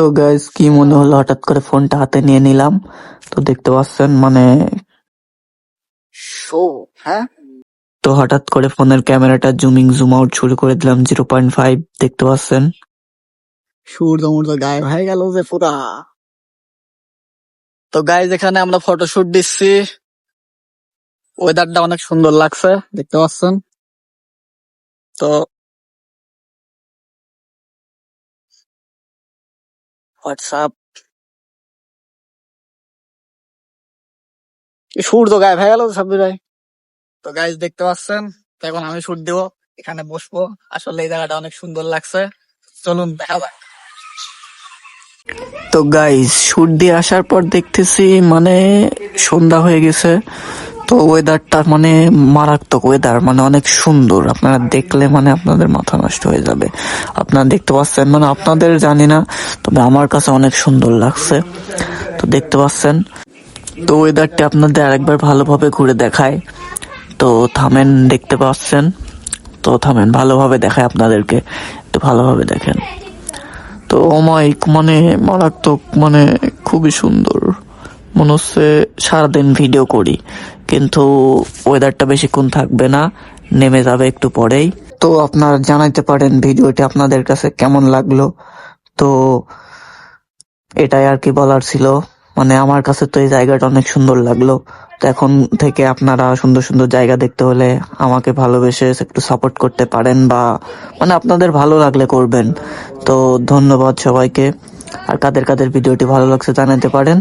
তো গাইস কি মনে হলো হঠাৎ করে ফোনটা হাতে নিয়ে নিলাম। তো দেখতে পাচ্ছেন মানে শো হ্যাঁ তো হঠাৎ করে ফোনের ক্যামেরাটা জুম আউট শুরু করে দিলাম 0.5, দেখতে পাচ্ছেন। সূর্য মূর্য গায়েব হয়ে গেল যে পুরা। তো গাইজ এখানে আমরা ফটোশুট দিচ্ছি, ওয়েদারটা অনেক সুন্দর লাগছে দেখতে পাচ্ছেন। তো হোয়াটসঅ্যাপ সূর্য গায়েব হয়ে গেল সব জায়গায়। তো গাইজ দেখতে পাচ্ছেন, তো এখন আমি শুট দিব, এখানে বসবো। আসলে এই জায়গাটা অনেক সুন্দর লাগছে, চলুন দেখা যাক। তো গাইস শুট দিয়ে আসার পর দেখতেছি মানে সন্ধ্যা হয়ে গেছে। তো ওয়েদারটা মানে মারাত্মক ওয়েদার, মানে অনেক সুন্দর। আপনারা দেখলে মানে আপনাদের মাথা নষ্ট হয়ে যাবে। আপনারা দেখতে পাচ্ছেন, মানে আপনাদের জানি না, তবে আমার কাছে অনেক সুন্দর লাগছে। তো দেখতে পাচ্ছেন, তো ওয়েদারটা আপনাদের আরেকবার ভালোভাবে ঘুরে দেখায়। তো থামেন, দেখতে পাচ্ছেন, তো থামেন, ভালোভাবে দেখায় আপনাদেরকে, তো ভালোভাবে দেখেন। তো অমায়িক মানে মারাত্মক, মানে খুবই সুন্দর। মনে হচ্ছে সারাদিন ভিডিও করি, কিন্তু ওয়েদারটা বেশিক্ষণ থাকবে না, নেমে যাবে একটু পরেই। তো আপনারা জানাইতে পারেন ভিডিওটি আপনাদের কাছে কেমন লাগলো। তো এটাই আর কি বলার ছিল। মানে আমার কাছে তো এই জায়গাটা অনেক সুন্দর লাগলো। তো এখন থেকে আপনারা সুন্দর সুন্দর জায়গা দেখতে হলে আমাকে ভালোবেসে একটু সাপোর্ট করতে পারেন, বা মানে আপনাদের ভালো লাগলে করবেন। তো ধন্যবাদ সবাইকে। আর কাদের কাদের ভিডিওটি ভালো লাগছে জানাতে পারেন।